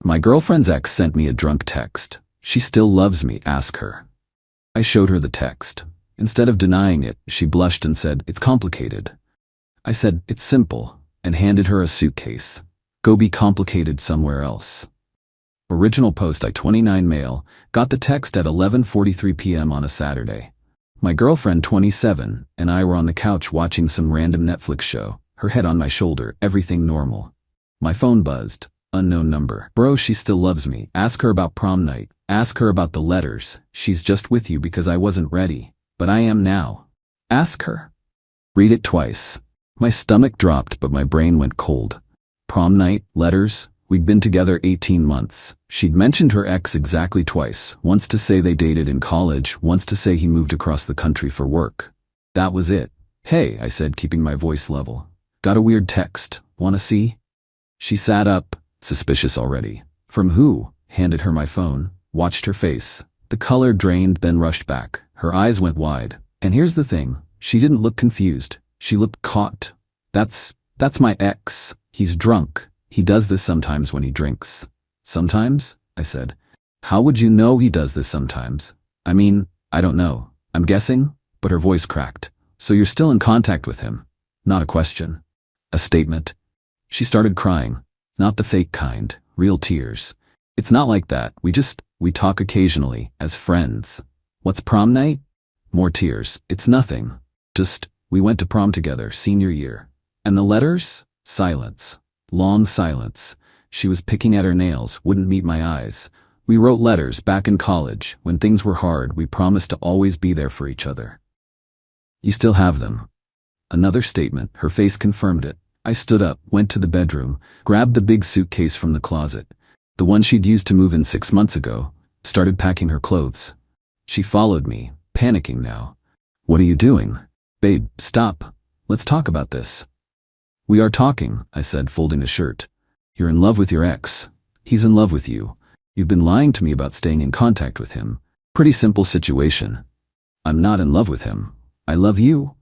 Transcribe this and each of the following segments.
My girlfriend's ex sent me a drunk text. She still loves me, ask her. I showed her the text. Instead of denying it, she blushed and said, it's complicated. I said, it's simple, and handed her a suitcase. Go be complicated somewhere else. Original post I-29 male, got the text at 11:43 p.m. on a Saturday. My girlfriend, 27, and I were on the couch watching some random Netflix show, her head on my shoulder, everything normal. My phone buzzed. Unknown number. Bro, she still loves me. Ask her about prom night. Ask her about the letters. She's just with you because I wasn't ready. But I am now. Ask her. Read it twice. My stomach dropped, but my brain went cold. Prom night, letters. We'd been together 18 months. She'd mentioned her ex exactly twice. Once to say they dated in college, once to say he moved across the country for work. That was it. Hey, I said, keeping my voice level. Got a weird text. Wanna see? She sat up, suspicious already. From who? Handed her my phone. Watched her face. The color drained, then rushed back. Her eyes went wide. And here's the thing. She didn't look confused. She looked caught. That's my ex. He's drunk. He does this sometimes when he drinks. Sometimes? I said. How would you know he does this sometimes? I mean, I don't know. I'm guessing? But her voice cracked. So you're still in contact with him? Not a question. A statement. She started crying. Not the fake kind. Real tears. It's not like that. We talk occasionally, as friends. What's prom night? More tears. It's nothing. We went to prom together, senior year. And the letters? Silence. Long silence. She was picking at her nails, wouldn't meet my eyes. We wrote letters back in college. When things were hard, we promised to always be there for each other. You still have them. Another statement. Her face confirmed it. I stood up, went to the bedroom, grabbed the big suitcase from the closet, the one she'd used to move in 6 months ago, started packing her clothes. She followed me, panicking now. What are you doing? Babe, stop. Let's talk about this. We are talking, I said, folding a shirt. You're in love with your ex. He's in love with you. You've been lying to me about staying in contact with him. Pretty simple situation. I'm not in love with him. I love you.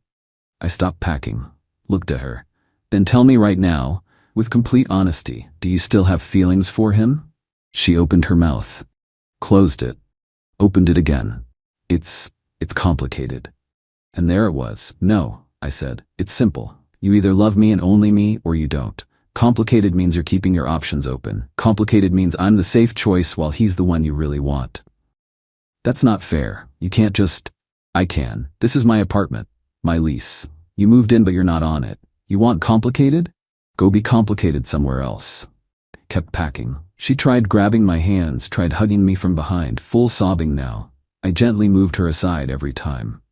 I stopped packing, looked at her. Then tell me right now, with complete honesty, do you still have feelings for him? She opened her mouth, closed it, opened it again. It's complicated. And there it was. No, I said, it's simple. You either love me and only me, or you don't. Complicated means you're keeping your options open. Complicated means I'm the safe choice while he's the one you really want. That's not fair. You can't just... I can. This is my apartment. My lease. You moved in but you're not on it. You want complicated? Go be complicated somewhere else. Kept packing. She tried grabbing my hands, tried hugging me from behind, full sobbing now. I gently moved her aside every time.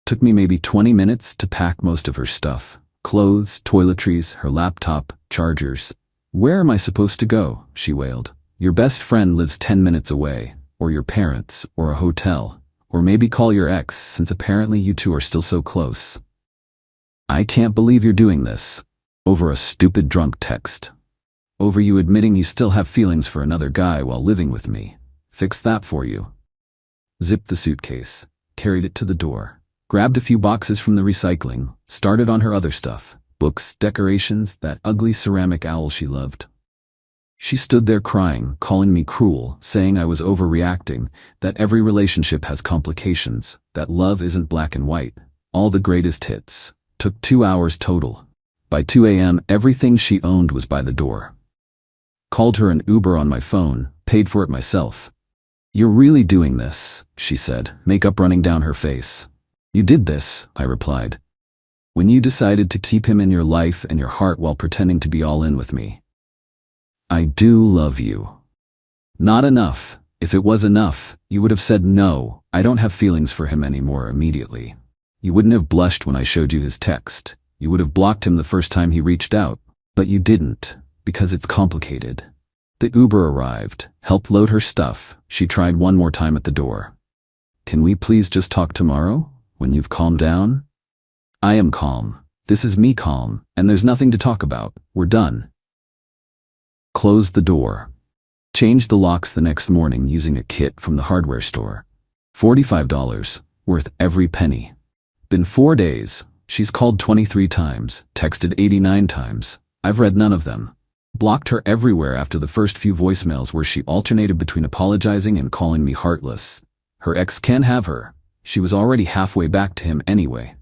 Took me maybe 20 minutes to pack most of her stuff. Clothes, toiletries, her laptop, chargers. Where am I supposed to go? She wailed. Your best friend lives 10 minutes away, or your parents, or a hotel, or maybe call your ex, since apparently you two are still so close. I can't believe you're doing this. Over a stupid drunk text. Over you admitting you still have feelings for another guy while living with me. Fix that for you. Zipped the suitcase, carried it to the door. Grabbed a few boxes from the recycling, started on her other stuff, books, decorations, that ugly ceramic owl she loved. She stood there crying, calling me cruel, saying I was overreacting, that every relationship has complications, that love isn't black and white. All the greatest hits. Took 2 hours total. By 2 a.m., everything she owned was by the door. Called her an Uber on my phone, paid for it myself. You're really doing this, she said, makeup running down her face. You did this, I replied. When you decided to keep him in your life and your heart while pretending to be all in with me. I do love you. Not enough. If it was enough, you would have said no, I don't have feelings for him anymore immediately. You wouldn't have blushed when I showed you his text. You would have blocked him the first time he reached out. But you didn't, because it's complicated. The Uber arrived, helped load her stuff. She tried one more time at the door. Can we please just talk tomorrow? When you've calmed down? I am calm. This is me calm, and there's nothing to talk about. We're done. Closed the door. Changed the locks the next morning using a kit from the hardware store. $45, worth every penny. Been 4 days. She's called 23 times, texted 89 times. I've read none of them. Blocked her everywhere after the first few voicemails where she alternated between apologizing and calling me heartless. Her ex can have her. She was already halfway back to him anyway.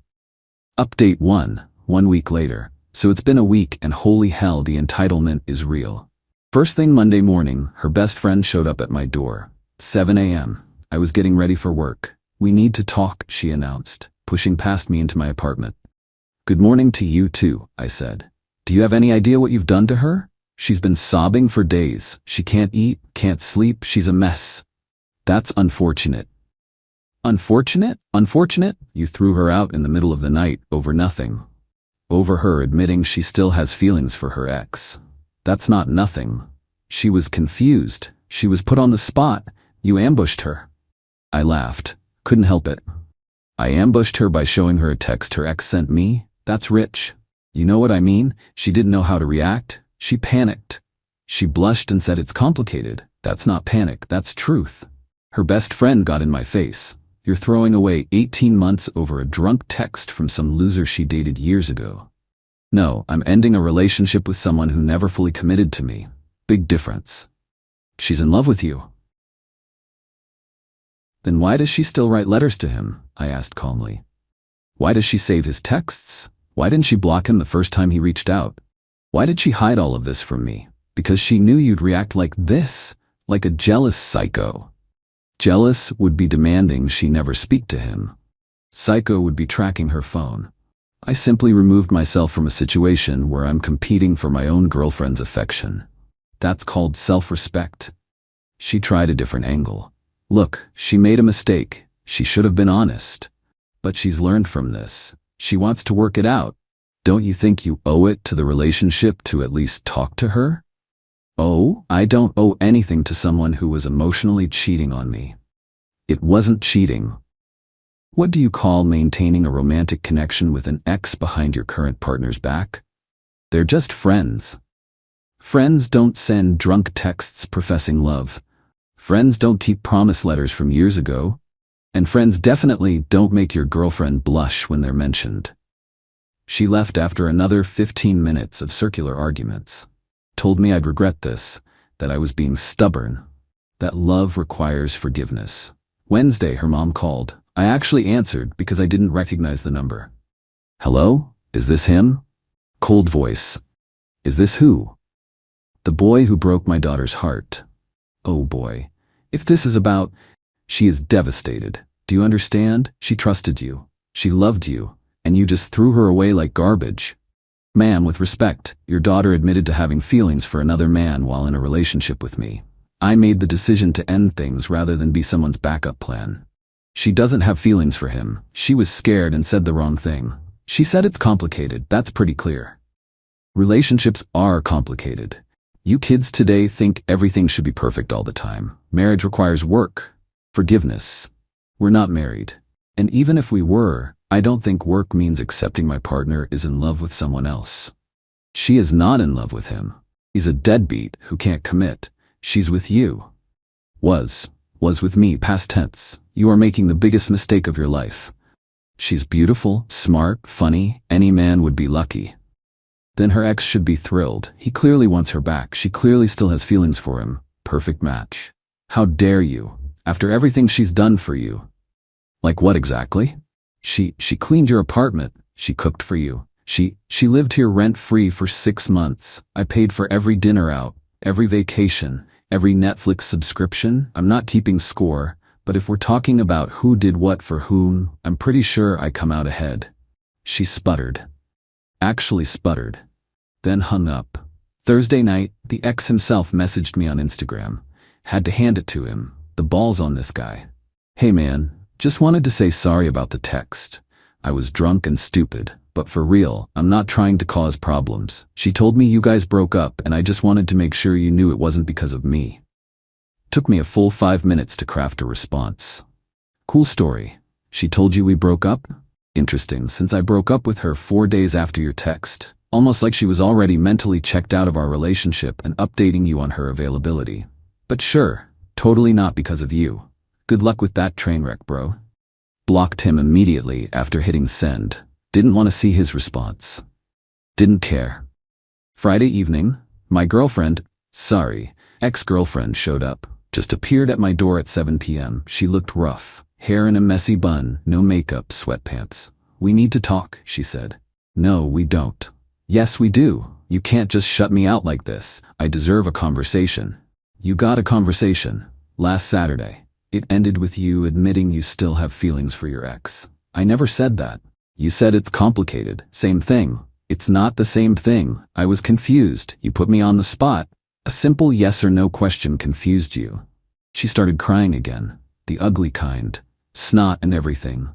Update 1, 1 week later. So it's been a week and holy hell, the entitlement is real. First thing Monday morning, her best friend showed up at my door. 7 a.m. I was getting ready for work. "We need to talk," she announced, pushing past me into my apartment. "Good morning to you too," I said. "Do you have any idea what you've done to her? She's been sobbing for days. She can't eat, can't sleep, she's a mess." "That's unfortunate." "Unfortunate? Unfortunate? You threw her out in the middle of the night over nothing." "Over her admitting she still has feelings for her ex. That's not nothing. She was confused. She was put on the spot. You ambushed her." I laughed. Couldn't help it. "I ambushed her by showing her a text her ex sent me? That's rich. You know what I mean? She didn't know how to react. She panicked. She blushed and said it's complicated. That's not panic, that's truth. Her best friend got in my face. You're throwing away 18 months over a drunk text from some loser she dated years ago." "No, I'm ending a relationship with someone who never fully committed to me. Big difference." "She's in love with you." "Then why does she still write letters to him?" I asked calmly. "Why does she save his texts? Why didn't she block him the first time he reached out? Why did she hide all of this from me? Because she knew you'd react like this, like a jealous psycho. Jealous would be demanding she never speak to him. Psycho would be tracking her phone. I simply removed myself from a situation where I'm competing for my own girlfriend's affection. That's called self-respect." She tried a different angle. "Look, she made a mistake. She should have been honest. But she's learned from this. She wants to work it out. Don't you think you owe it to the relationship to at least talk to her?" "Oh, I don't owe anything to someone who was emotionally cheating on me." "It wasn't cheating." "What do you call maintaining a romantic connection with an ex behind your current partner's back? They're just friends. Friends don't send drunk texts professing love. Friends don't keep promise letters from years ago. And friends definitely don't make your girlfriend blush when they're mentioned." She left after another 15 minutes of circular arguments. Told me I'd regret this, that I was being stubborn, that love requires forgiveness. Wednesday, her mom called. I actually answered because I didn't recognize the number. "Hello? Is this him?" Cold voice. "Is this who?" "The boy who broke my daughter's heart." "Oh boy. If this is about..." She is devastated. "Do you understand? She trusted you. She loved you. And you just threw her away like garbage. Ma'am, with respect, your daughter admitted to having feelings for another man while in a relationship with me. I made the decision to end things rather than be someone's backup plan. She doesn't have feelings for him. She was scared and said the wrong thing. She said it's complicated, that's pretty clear. Relationships are complicated. You kids today think everything should be perfect all the time. Marriage requires work, forgiveness. We're not married. And even if we were, I don't think work means accepting my partner is in love with someone else. She is not in love with him. He's a deadbeat who can't commit. She's with you. Was with me, past tense. You are making the biggest mistake of your life. She's beautiful, smart, funny. Any man would be lucky. Then her ex should be thrilled. He clearly wants her back. She clearly still has feelings for him. Perfect match. How dare you, after everything she's done for you? Like what exactly? She cleaned your apartment. She cooked for you. She lived here rent-free for 6 months. I paid for every dinner out, every vacation, every Netflix subscription. I'm not keeping score, but if we're talking about who did what for whom, I'm pretty sure I come out ahead. She sputtered. Actually sputtered. Then hung up. Thursday night, the ex himself messaged me on Instagram. Had to hand it to him. The ball's on this guy. "Hey man, just wanted to say sorry about the text. I was drunk and stupid, but for real, I'm not trying to cause problems. She told me you guys broke up and I just wanted to make sure you knew it wasn't because of me." Took me a full 5 minutes to craft a response. "Cool story. She told you we broke up? Interesting, since I broke up with her 4 days after your text. Almost like she was already mentally checked out of our relationship and updating you on her availability. But sure, totally not because of you. Good luck with that train wreck, bro." Blocked him immediately after hitting send. Didn't want to see his response. Didn't care. Friday evening, My girlfriend, sorry, ex-girlfriend showed up. Just appeared at my door at 7 p.m. She looked rough. Hair in a messy bun, no makeup, sweatpants. We need to talk, she said. No, we don't. Yes, we do. You can't just shut me out like this. I deserve a conversation. You got a conversation. Last Saturday. It ended with you admitting you still have feelings for your ex. I never said that. You said it's complicated. Same thing. It's not the same thing. I was confused. You put me on the spot. A simple yes or no question confused you. She started crying again. The ugly kind. Snot and everything.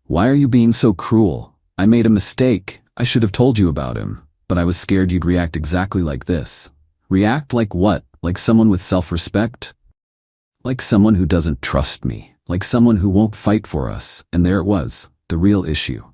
Why are you being so cruel? I made a mistake. I should have told you about him. But I was scared you'd react exactly like this. React like what? Like someone with self-respect? Like someone who doesn't trust me. Like someone who won't fight for us. And there it was. The real issue.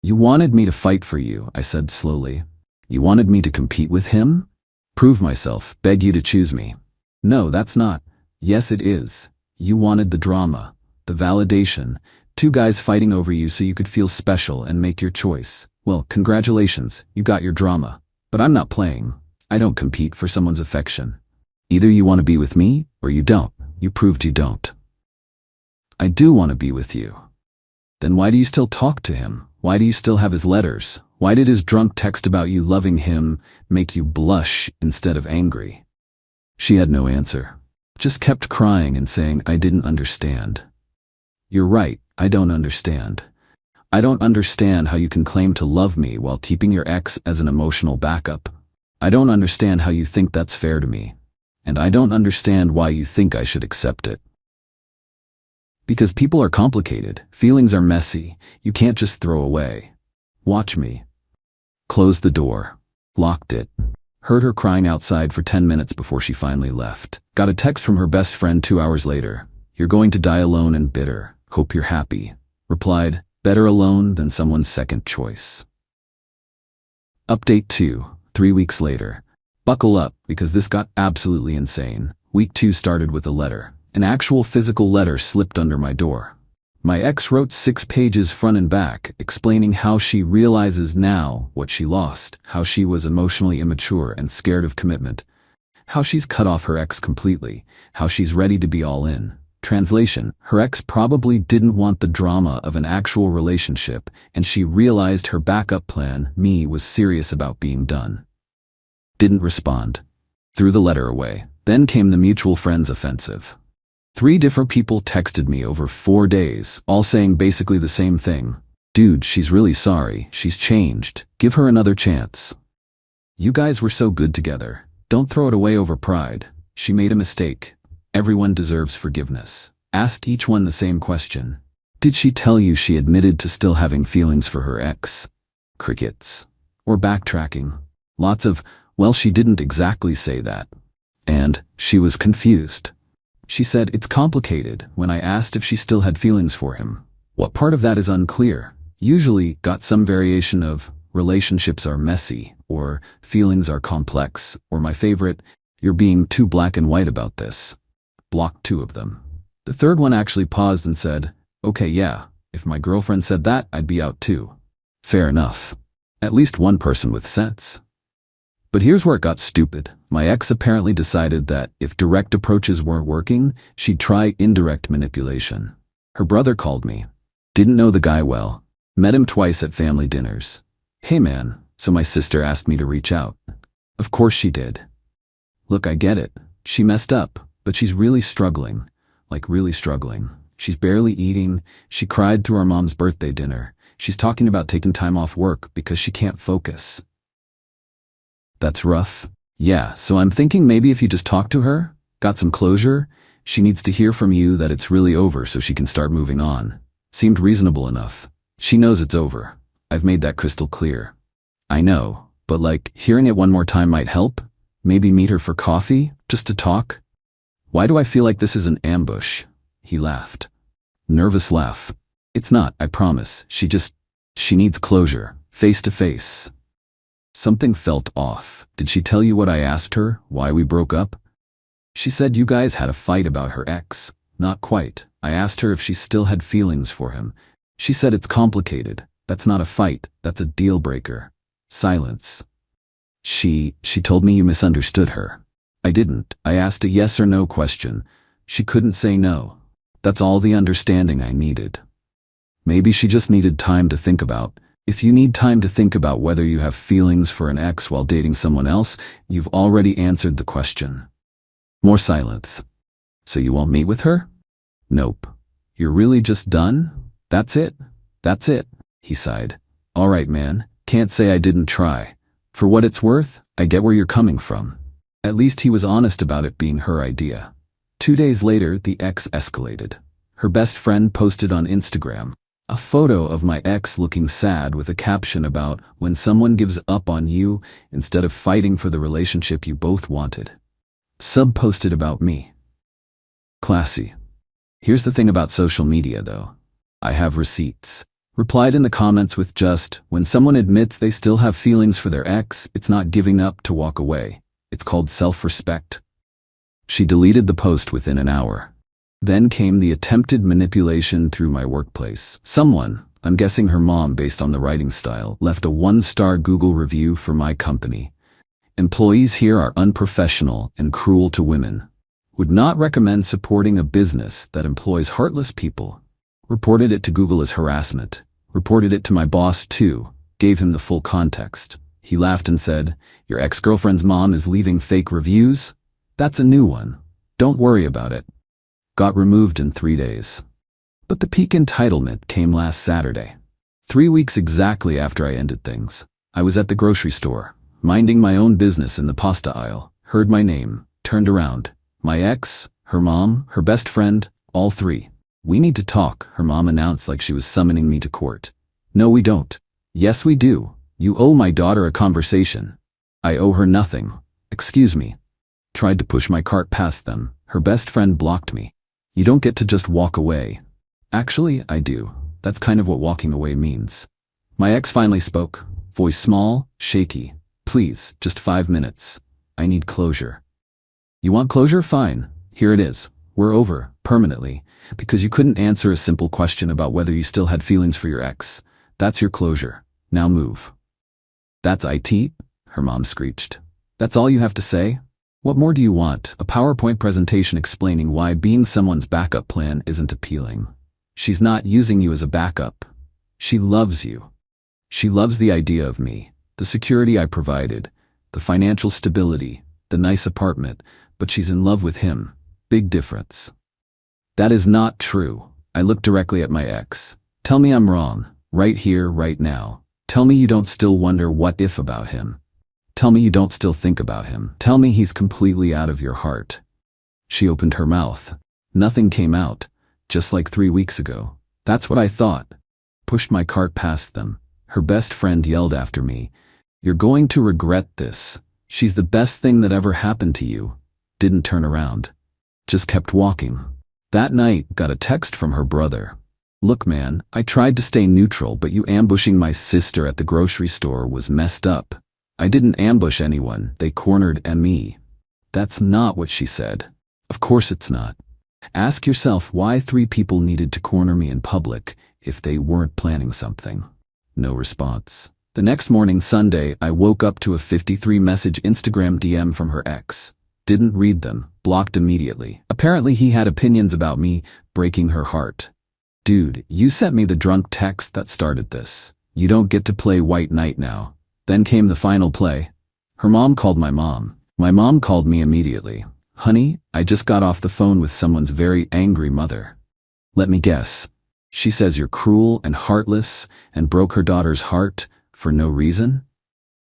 You wanted me to fight for you, I said slowly. You wanted me to compete with him? Prove myself. Beg you to choose me. No, that's not. Yes, it is. You wanted the drama. The validation. Two guys fighting over you so you could feel special and make your choice. Well, congratulations, you got your drama. But I'm not playing. I don't compete for someone's affection. Either you want to be with me, or you don't. You proved you don't. I do want to be with you. Then why do you still talk to him? Why do you still have his letters? Why did his drunk text about you loving him make you blush instead of angry? She had no answer. Just kept crying and saying, I didn't understand. You're right, I don't understand. I don't understand how you can claim to love me while keeping your ex as an emotional backup. I don't understand how you think that's fair to me. And I don't understand why you think I should accept it. Because people are complicated, feelings are messy, you can't just throw away. Watch me. Closed the door. Locked it. Heard her crying outside for 10 minutes before she finally left. Got a text from her best friend 2 hours later. You're going to die alone and bitter. Hope you're happy. Replied, better alone than someone's second choice. Update 2, 3 weeks later. Buckle up, because this got absolutely insane. Week 2 started with a letter. An actual physical letter slipped under my door. My ex wrote 6 pages front and back, explaining how she realizes now what she lost, how she was emotionally immature and scared of commitment, how she's cut off her ex completely, how she's ready to be all in. Translation, her ex probably didn't want the drama of an actual relationship, and she realized her backup plan, me, was serious about being done. Didn't respond. Threw the letter away. Then came the mutual friends offensive. 3 different people texted me over 4 days, all saying basically the same thing. Dude, she's really sorry. She's changed. Give her another chance. You guys were so good together. Don't throw it away over pride. She made a mistake. Everyone deserves forgiveness. Asked each one the same question. Did she tell you she admitted to still having feelings for her ex? Crickets. Or backtracking. Lots of, well, she didn't exactly say that. And she was confused. She said it's complicated when I asked if she still had feelings for him. What part of that is unclear? Usually got some variation of relationships are messy, or feelings are complex, or my favorite, you're being too black and white about this. Blocked 2 of them. The third one actually paused and said, okay, yeah, if my girlfriend said that, I'd be out too. Fair enough. At least one person with sense. But here's where it got stupid. My ex apparently decided that if direct approaches weren't working, she'd try indirect manipulation. Her brother called me. Didn't know the guy well. Met him twice at family dinners. Hey man, so my sister asked me to reach out. Of course she did. Look, I get it. She messed up, but she's really struggling. Like really struggling. She's barely eating. She cried through our mom's birthday dinner. She's talking about taking time off work because she can't focus. That's rough. Yeah, so I'm thinking maybe if you just talk to her, got some closure, she needs to hear from you that it's really over so she can start moving on. Seemed reasonable enough. She knows it's over. I've made that crystal clear. I know, but like, hearing it one more time might help? Maybe meet her for coffee, just to talk? Why do I feel like this is an ambush? He laughed. Nervous laugh. It's not, I promise. She needs closure, face to face. Something felt off. Did she tell you what I asked her, why we broke up? She said you guys had a fight about her ex. Not quite. I asked her if she still had feelings for him. She said it's complicated. That's not a fight, that's a deal breaker. Silence. She told me you misunderstood her. I didn't. I asked a yes or no question. She couldn't say no. That's all the understanding I needed. Maybe she just needed time to think about. If you need time to think about whether you have feelings for an ex while dating someone else, you've already answered the question. More silence. So you won't meet with her? Nope. You're really just done? That's it? That's it, he sighed. All right, man. Can't say I didn't try. For what it's worth, I get where you're coming from. At least he was honest about it being her idea. 2 days later, the ex escalated. Her best friend posted on Instagram a photo of my ex looking sad with a caption about when someone gives up on you instead of fighting for the relationship you both wanted. Sub posted about me. Classy. Here's the thing about social media though. I have receipts. Replied in the comments with just, when someone admits they still have feelings for their ex, it's not giving up to walk away. It's called self-respect. She deleted the post within an hour. Then came the attempted manipulation through my workplace. Someone, I'm guessing her mom based on the writing style, left a 1-star Google review for my company. Employees here are unprofessional and cruel to women. Would not recommend supporting a business that employs heartless people. Reported it to Google as harassment. Reported it to my boss too. Gave him the full context. He laughed and said, "Your ex-girlfriend's mom is leaving fake reviews? That's a new one. Don't worry about it." Got removed in 3 days. But the peak entitlement came last Saturday. 3 weeks exactly after I ended things. I was at the grocery store, minding my own business in the pasta aisle, heard my name, turned around. My ex, her mom, her best friend, all three. "We need to talk," her mom announced like she was summoning me to court. "No, we don't." "Yes, we do. You owe my daughter a conversation." "I owe her nothing." "Excuse me." Tried to push my cart past them. Her best friend blocked me. "You don't get to just walk away." "Actually, I do. That's kind of what walking away means." My ex finally spoke, voice small, shaky. "Please, just 5 minutes. I need closure." "You want closure? Fine. Here it is. We're over, permanently, because you couldn't answer a simple question about whether you still had feelings for your ex. That's your closure. Now move." "That's it?" her mom screeched. "That's all you have to say? What more do you want? A PowerPoint presentation explaining why being someone's backup plan isn't appealing. She's not using you as a backup. She loves you. She loves the idea of me, the security I provided, the financial stability, the nice apartment, but she's in love with him. Big difference." "That is not true." I looked directly at my ex. "Tell me I'm wrong, right here, right now. Tell me you don't still wonder what if about him. Tell me you don't still think about him. Tell me he's completely out of your heart." She opened her mouth. Nothing came out, just like 3 weeks ago. "That's what I thought." Pushed my cart past them. Her best friend yelled after me, "You're going to regret this. She's the best thing that ever happened to you." Didn't turn around. Just kept walking. That night, got a text from her brother. "Look, man, I tried to stay neutral, but you ambushing my sister at the grocery store was messed up. I didn't ambush anyone, they cornered me." That's not what she said. Of course it's not. Ask yourself why 3 people needed to corner me in public if they weren't planning something. No response. The next morning, Sunday, I woke up to a 53-message Instagram DM from her ex. Didn't read them, blocked immediately. Apparently he had opinions about me, breaking her heart. Dude, you sent me the drunk text that started this. You don't get to play white knight now. Then came the final play. Her mom called my mom. My mom called me immediately. "Honey, I just got off the phone with someone's very angry mother." Let me guess. She says you're cruel and heartless and broke her daughter's heart for no reason?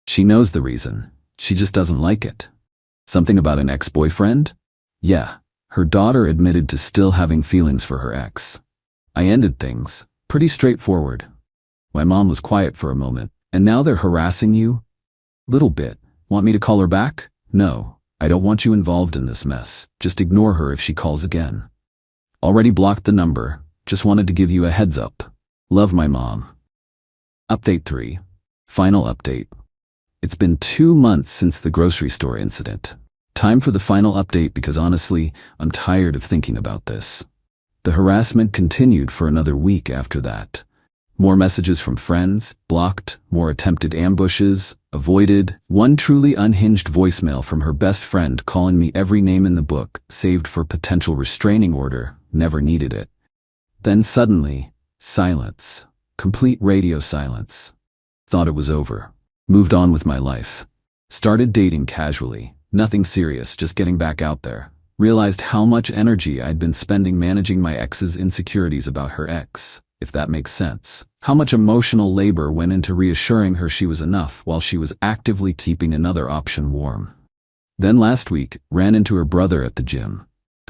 She knows the reason. She just doesn't like it. Something about an ex-boyfriend? Yeah, her daughter admitted to still having feelings for her ex. I ended things. Pretty straightforward. My mom was quiet for a moment. "And now they're harassing you?" "Little bit. Want me to call her back?" "No, I don't want you involved in this mess. Just ignore her if she calls again." "Already blocked the number. Just wanted to give you a heads up. Love, my mom." Update 3. Final update. It's been 2 months since the grocery store incident. Time for the final update because honestly, I'm tired of thinking about this. The harassment continued for another week after that. More messages from friends, blocked, more attempted ambushes, avoided, one truly unhinged voicemail from her best friend calling me every name in the book, saved for potential restraining order, never needed it. Then suddenly, silence. Complete radio silence. Thought it was over. Moved on with my life. Started dating casually. Nothing serious, just getting back out there. Realized how much energy I'd been spending managing my ex's insecurities about her ex, if that makes sense. How much emotional labor went into reassuring her she was enough while she was actively keeping another option warm. Then last week, ran into her brother at the gym.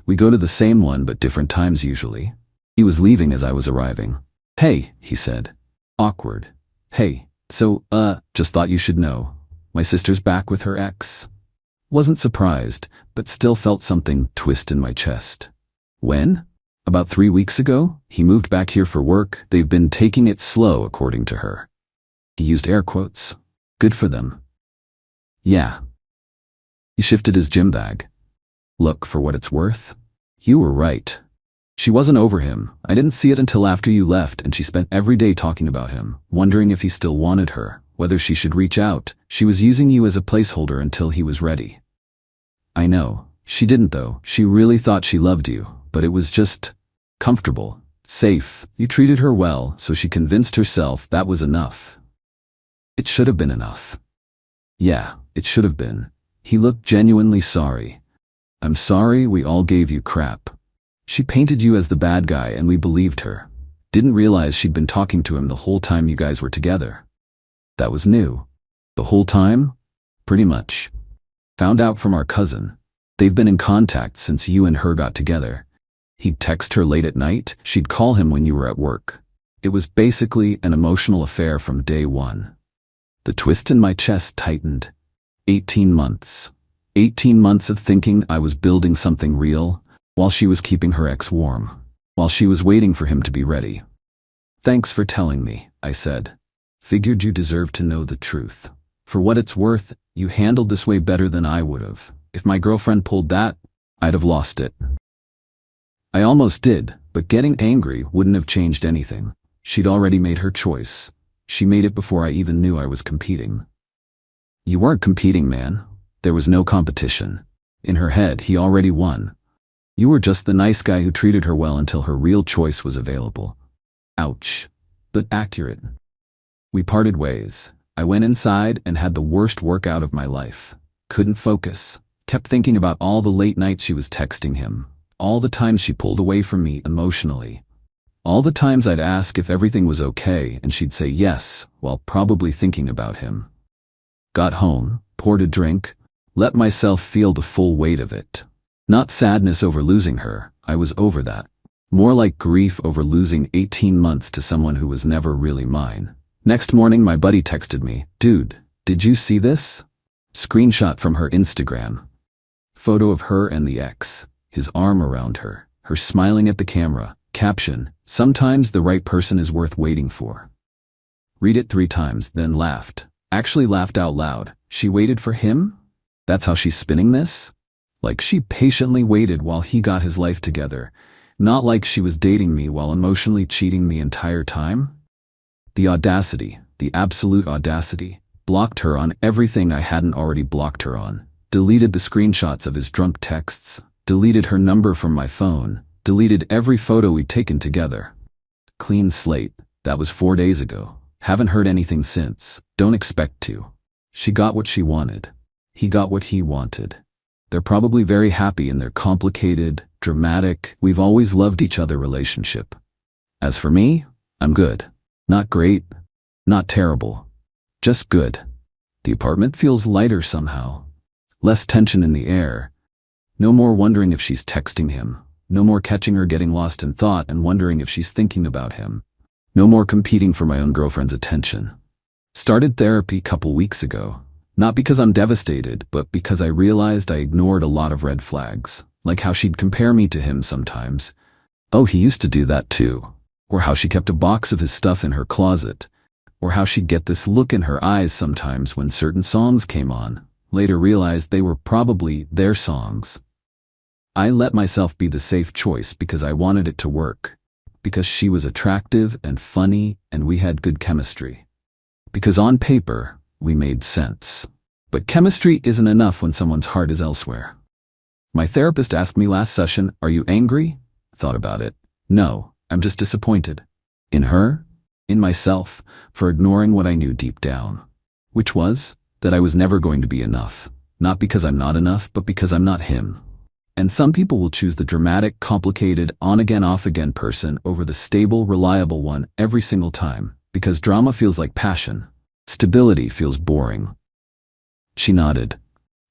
We go to the same one but different times usually. He was leaving as I was arriving. "Hey," he said. Awkward. "Hey, so, just thought you should know. My sister's back with her ex." Wasn't surprised, but still felt something twist in my chest. When? About 3 weeks ago, he moved back here for work. They've been taking it slow, according to her. He used air quotes. Good for them. Yeah. He shifted his gym bag. Look, for what it's worth, you were right. She wasn't over him. I didn't see it until after you left, and she spent every day talking about him, wondering if he still wanted her, whether she should reach out. She was using you as a placeholder until he was ready. I know. She didn't though. She really thought she loved you, but it was just comfortable, safe. You treated her well, so she convinced herself that was enough. It should have been enough. Yeah, it should have been. He looked genuinely sorry. I'm sorry we all gave you crap. She painted you as the bad guy and we believed her. Didn't realize she'd been talking to him the whole time you guys were together. That was new. The whole time? Pretty much. Found out from our cousin. They've been in contact since you and her got together. He'd text her late at night, she'd call him when you were at work. It was basically an emotional affair from day one. The twist in my chest tightened. 18 months. 18 months of thinking I was building something real, while she was keeping her ex warm. While she was waiting for him to be ready. Thanks for telling me, I said. Figured you deserved to know the truth. For what it's worth, you handled this way better than I would have. If my girlfriend pulled that, I'd have lost it. I almost did, but getting angry wouldn't have changed anything. She'd already made her choice. She made it before I even knew I was competing. You weren't competing, man. There was no competition. In her head, he already won. You were just the nice guy who treated her well until her real choice was available. Ouch. But accurate. We parted ways. I went inside and had the worst workout of my life. Couldn't focus. Kept thinking about all the late nights she was texting him. All the times she pulled away from me emotionally. All the times I'd ask if everything was okay and she'd say yes, while probably thinking about him. Got home, poured a drink, let myself feel the full weight of it. Not sadness over losing her, I was over that. More like grief over losing 18 months to someone who was never really mine. Next morning my buddy texted me, "Dude, did you see this?" Screenshot from her Instagram. Photo of her and the ex, his arm around her, her smiling at the camera. Caption, "Sometimes the right person is worth waiting for." Read it 3 times, then laughed. Actually laughed out loud. She waited for him? That's how she's spinning this? Like she patiently waited while he got his life together. Not like she was dating me while emotionally cheating the entire time? The audacity, the absolute audacity. Blocked her on everything I hadn't already blocked her on. Deleted the screenshots of his drunk texts. Deleted her number from my phone. Deleted every photo we'd taken together. Clean slate. That was 4 days ago. Haven't heard anything since. Don't expect to. She got what she wanted. He got what he wanted. They're probably very happy in their complicated, dramatic, we've always loved each other relationship. As for me, I'm good. Not great. Not terrible. Just good. The apartment feels lighter somehow. Less tension in the air. No more wondering if she's texting him. No more catching her getting lost in thought and wondering if she's thinking about him. No more competing for my own girlfriend's attention. Started therapy a couple weeks ago. Not because I'm devastated, but because I realized I ignored a lot of red flags. Like how she'd compare me to him sometimes. Oh, he used to do that too. Or how she kept a box of his stuff in her closet. Or how she'd get this look in her eyes sometimes when certain songs came on. Later realized they were probably their songs. I let myself be the safe choice because I wanted it to work. Because she was attractive and funny and we had good chemistry. Because on paper, we made sense. But chemistry isn't enough when someone's heart is elsewhere. My therapist asked me last session, "Are you angry?" Thought about it. No, I'm just disappointed. In her, in myself, for ignoring what I knew deep down. Which was that I was never going to be enough. Not because I'm not enough, but because I'm not him. And some people will choose the dramatic, complicated, on-again, off-again person over the stable, reliable one every single time, because drama feels like passion. Stability feels boring. She nodded.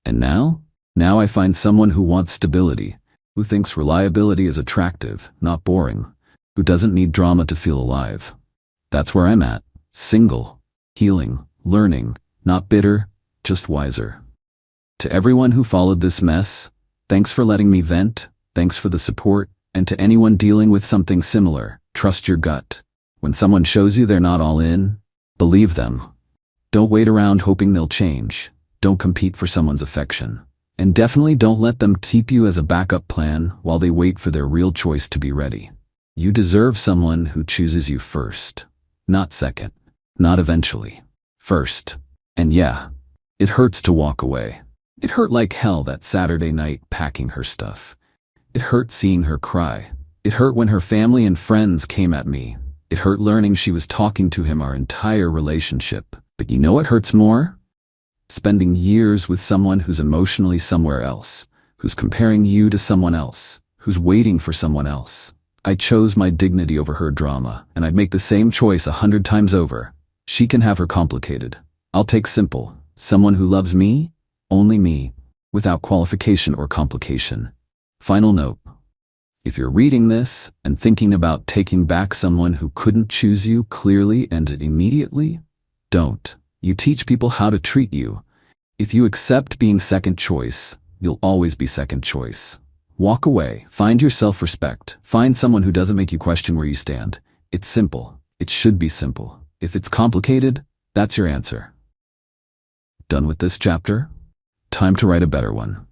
And now? Now I find someone who wants stability, who thinks reliability is attractive, not boring, who doesn't need drama to feel alive. That's where I'm at. Single, healing, learning, not bitter, just wiser. To everyone who followed this mess, thanks for letting me vent, thanks for the support, and to anyone dealing with something similar, trust your gut. When someone shows you they're not all in, believe them. Don't wait around hoping they'll change. Don't compete for someone's affection. And definitely don't let them keep you as a backup plan while they wait for their real choice to be ready. You deserve someone who chooses you first. Not second. Not eventually. First. And yeah, it hurts to walk away. It hurt like hell that Saturday night packing her stuff. It hurt seeing her cry. It hurt when her family and friends came at me. It hurt learning she was talking to him our entire relationship. But you know what hurts more? Spending years with someone who's emotionally somewhere else, who's comparing you to someone else, who's waiting for someone else. I chose my dignity over her drama, and I'd make the same choice 100 times over. She can have her complicated. I'll take simple. Someone who loves me, only me, without qualification or complication. Final note. If you're reading this and thinking about taking back someone who couldn't choose you clearly and immediately, don't. You teach people how to treat you. If you accept being second choice, you'll always be second choice. Walk away. Find your self-respect. Find someone who doesn't make you question where you stand. It's simple. It should be simple. If it's complicated, that's your answer. Done with this chapter? Time to write a better one.